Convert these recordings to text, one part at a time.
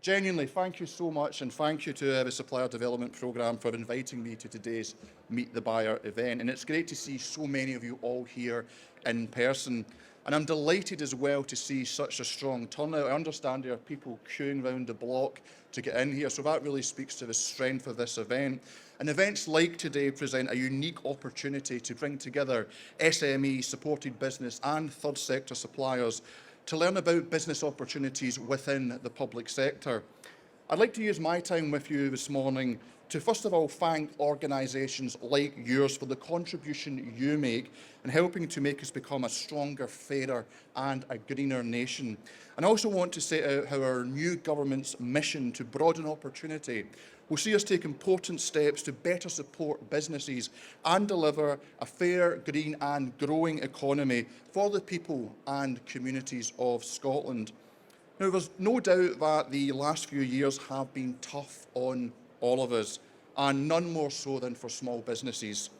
Genuinely, thank you so much, and thank you to the Supplier Development Programme for inviting me to today's Meet the Buyer event. And it's great to see so many of you all here in person. And I'm delighted as well to see such a strong turnout. I understand there are people queuing around the block to get in here, so that really speaks to the strength of this event. And events like today present a unique opportunity to bring together SME, supported business and third sector suppliers to learn about business opportunities within the public sector. I'd like to use my time with you this morning to first of all thank organisations like yours for the contribution you make in helping to make us become a stronger, fairer and a greener nation. And I also want to set out how our new government's mission to broaden opportunity will see us take important steps to better support businesses and deliver a fair, green and growing economy for the people and communities of Scotland. Now, there's no doubt that the last few years have been tough on all of us, and none more so than for small businesses.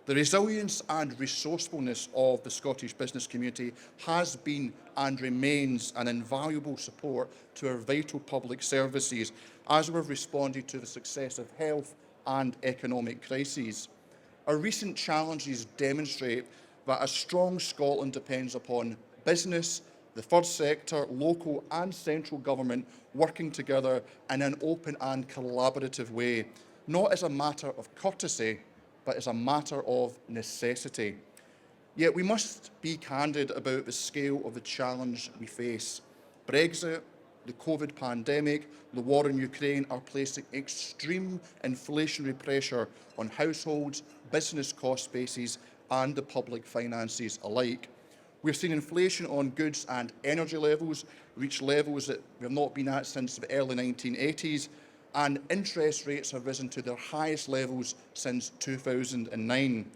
The resilience and resourcefulness of the Scottish business community has been and remains an invaluable support to our vital public services as we've responded to the successive health and economic crises. Our recent challenges demonstrate that a strong Scotland depends upon business, the third sector, local and central government working together in an open and collaborative way, not as a matter of courtesy, but as a matter of necessity. Yet we must be candid about the scale of the challenge we face. Brexit, the COVID pandemic, the war in Ukraine are placing extreme inflationary pressure on households, business cost bases and the public finances alike. We're seeing inflation on goods and energy levels reach levels that we've not been at since the early 1980s, and interest rates have risen to their highest levels since 2009.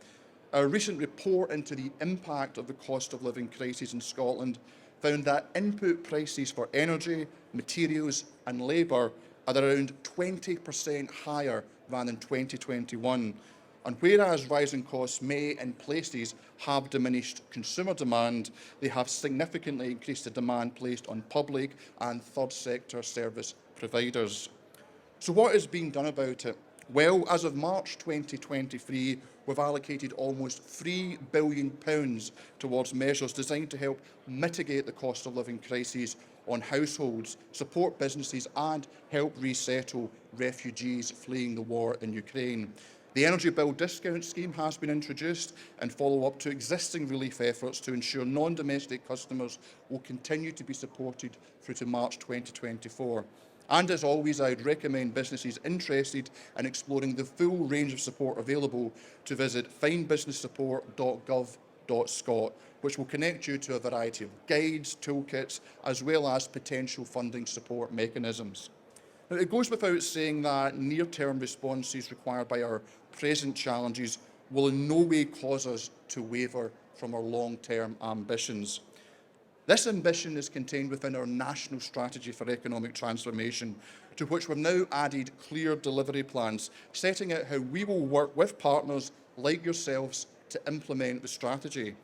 A recent report into the impact of the cost of living crisis in Scotland found that input prices for energy, materials and labour are around 20% higher than in 2021. And whereas rising costs may, in places, have diminished consumer demand, they have significantly increased the demand placed on public and third sector service providers. So what is being done about it? Well, as of March 2023, we've allocated almost £3 billion towards measures designed to help mitigate the cost of living crisis on households, support businesses and help resettle refugees fleeing the war in Ukraine. The energy bill discount scheme has been introduced and follow-up to existing relief efforts to ensure non-domestic customers will continue to be supported through to March 2024. And as always, I'd recommend businesses interested in exploring the full range of support available to visit findbusinesssupport.gov.scot, which will connect you to a variety of guides, toolkits, as well as potential funding support mechanisms. Now, it goes without saying that near-term responses required by our present challenges will in no way cause us to waver from our long-term ambitions. This ambition is contained within our national strategy for economic transformation, to which we've now added clear delivery plans, setting out how we will work with partners like yourselves to implement the strategy.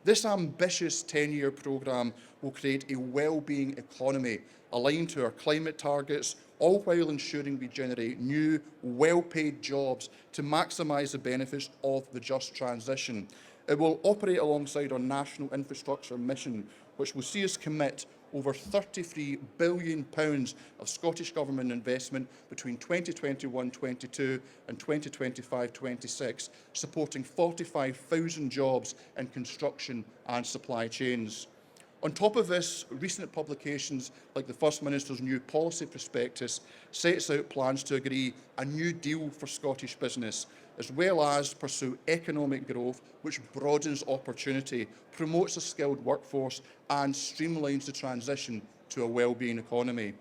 This ambitious 10-year programme will create a well-being economy aligned to our climate targets, all while ensuring we generate new, well-paid jobs to maximise the benefits of the just transition. It will operate alongside our national infrastructure mission, which will see us commit over £33 billion of Scottish Government investment between 2021-22 and 2025-26, supporting 45,000 jobs in construction and supply chains. On top of this, recent publications like the First Minister's new policy prospectus sets out plans to agree a new deal for Scottish business, as well as pursue economic growth which broadens opportunity, promotes a skilled workforce and streamlines the transition to a well-being economy.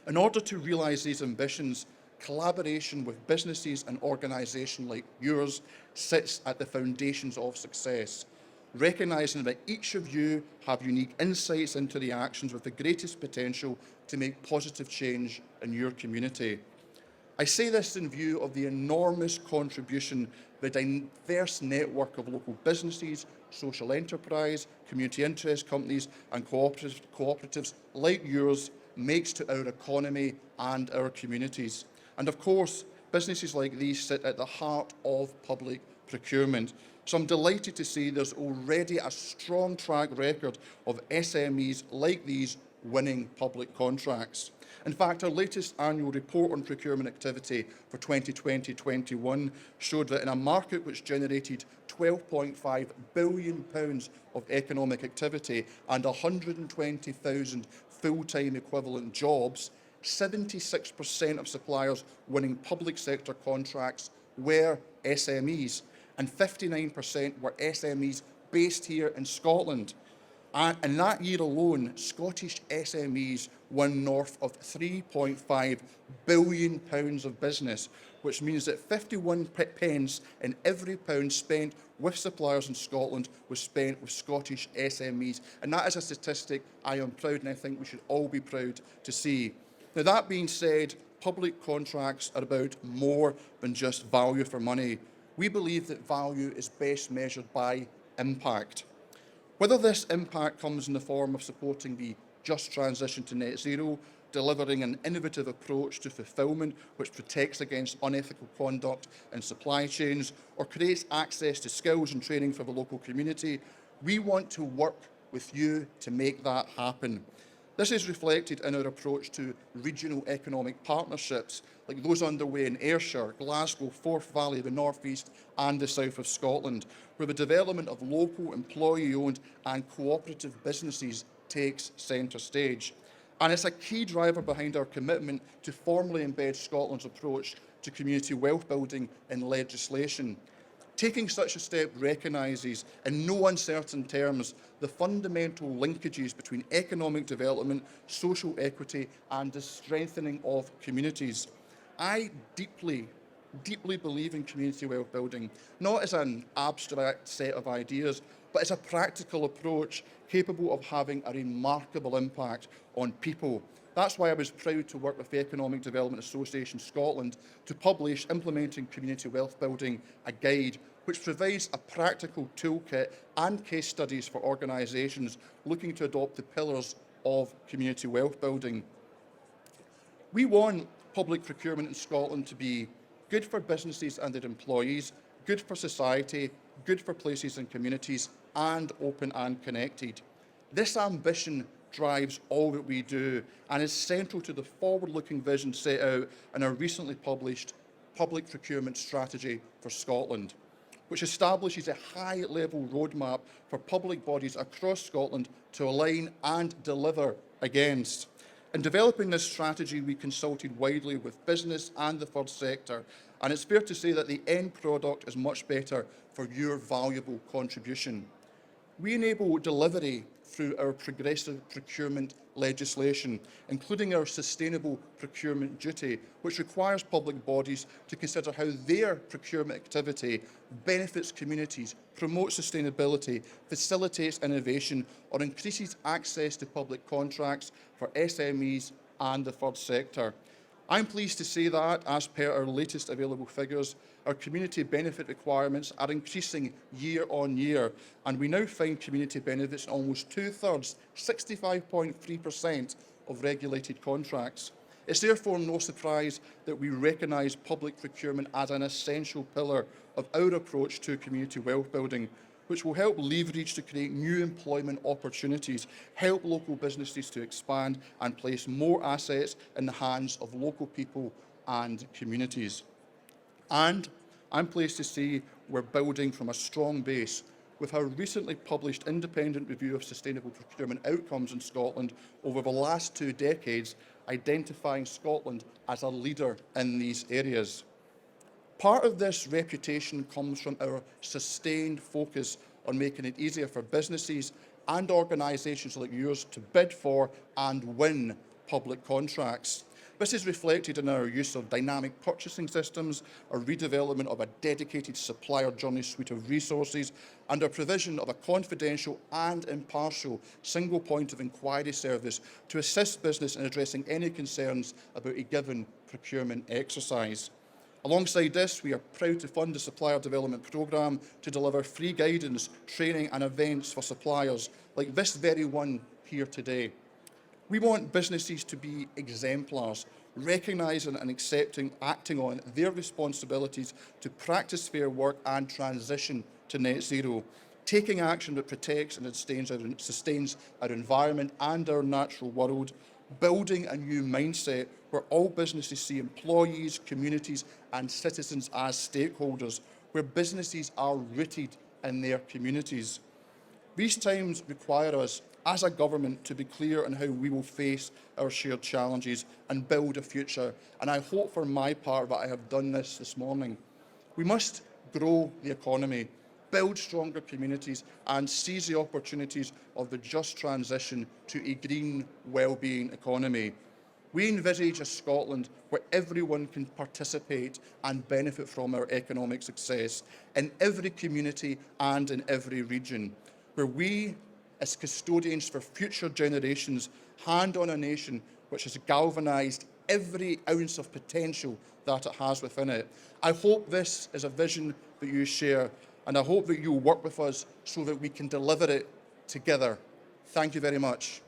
In order to realise these ambitions, collaboration with businesses and organisations like yours sits at the foundations of success, recognising that each of you have unique insights into the actions with the greatest potential to make positive change in your community. I say this in view of the enormous contribution the diverse network of local businesses, social enterprise, community interest companies and cooperatives like yours makes to our economy and our communities. And of course, businesses like these sit at the heart of public procurement. So I'm delighted to see there's already a strong track record of SMEs like these winning public contracts. In fact, our latest annual report on procurement activity for 2020-21 showed that in a market which generated £12.5 billion of economic activity and 120,000 full-time equivalent jobs, 76% of suppliers winning public sector contracts were SMEs, and 59% were SMEs based here in Scotland. And in that year alone, Scottish SMEs won north of £3.5 billion of business, which means that 51 pence in every pound spent with suppliers in Scotland was spent with Scottish SMEs. And that is a statistic I am proud, and I think we should all be proud to see. Now, that being said, public contracts are about more than just value for money. We believe that value is best measured by impact. Whether this impact comes in the form of supporting the just transition to net zero, delivering an innovative approach to fulfilment which protects against unethical conduct in supply chains, or creates access to skills and training for the local community, we want to work with you to make that happen. This is reflected in our approach to regional economic partnerships, like those underway in Ayrshire, Glasgow, Forth Valley, the North East and the South of Scotland, where the development of local employee-owned and cooperative businesses takes centre stage. And it's a key driver behind our commitment to formally embed Scotland's approach to community wealth building in legislation. Taking such a step recognises, in no uncertain terms, the fundamental linkages between economic development, social equity and the strengthening of communities. I deeply believe in community wealth building, not as an abstract set of ideas, but as a practical approach capable of having a remarkable impact on people. That's why I was proud to work with the Economic Development Association Scotland to publish Implementing Community Wealth Building, a guide which provides a practical toolkit and case studies for organisations looking to adopt the pillars of community wealth building. We want public procurement in Scotland to be good for businesses and their employees, good for society, good for places and communities, and open and connected. This ambition drives all that we do and is central to the forward-looking vision set out in our recently published Public Procurement Strategy for Scotland, which establishes a high-level roadmap for public bodies across Scotland to align and deliver against. In developing this strategy, we consulted widely with business and the third sector, and it's fair to say that the end product is much better for your valuable contribution. We enable delivery through our progressive procurement legislation, including our sustainable procurement duty, which requires public bodies to consider how their procurement activity benefits communities, promotes sustainability, facilitates innovation, or increases access to public contracts for SMEs and the third sector. I'm pleased to say that, as per our latest available figures, our community benefit requirements are increasing year on year, and we now find community benefits in almost two-thirds, 65.3% of regulated contracts. It's therefore no surprise that we recognise public procurement as an essential pillar of our approach to community wealth building, which will help leverage to create new employment opportunities, help local businesses to expand and place more assets in the hands of local people and communities. And I'm pleased to see we're building from a strong base with our recently published independent review of sustainable procurement outcomes in Scotland over the last 2 decades, identifying Scotland as a leader in these areas. Part of this reputation comes from our sustained focus on making it easier for businesses and organisations like yours to bid for and win public contracts. This is reflected in our use of dynamic purchasing systems, our redevelopment of a dedicated supplier journey suite of resources, and our provision of a confidential and impartial single point of inquiry service to assist business in addressing any concerns about a given procurement exercise. Alongside this, we are proud to fund the Supplier Development Programme to deliver free guidance, training and events for suppliers, like this very one here today. We want businesses to be exemplars, recognising and acting on their responsibilities to practice fair work and transition to net zero, taking action that protects and sustains our environment and our natural world, building a new mindset where all businesses see employees, communities and citizens as stakeholders, where businesses are rooted in their communities. These times require us, as a government, to be clear on how we will face our shared challenges and build a future. And I hope for my part that I have done this morning. We must grow the economy, build stronger communities and seize the opportunities of the just transition to a green well-being economy. We envisage a Scotland where everyone can participate and benefit from our economic success in every community and in every region, where we, as custodians for future generations, hand on a nation which has galvanised every ounce of potential that it has within it. I hope this is a vision that you share, and I hope that you'll work with us so that we can deliver it together. Thank you very much.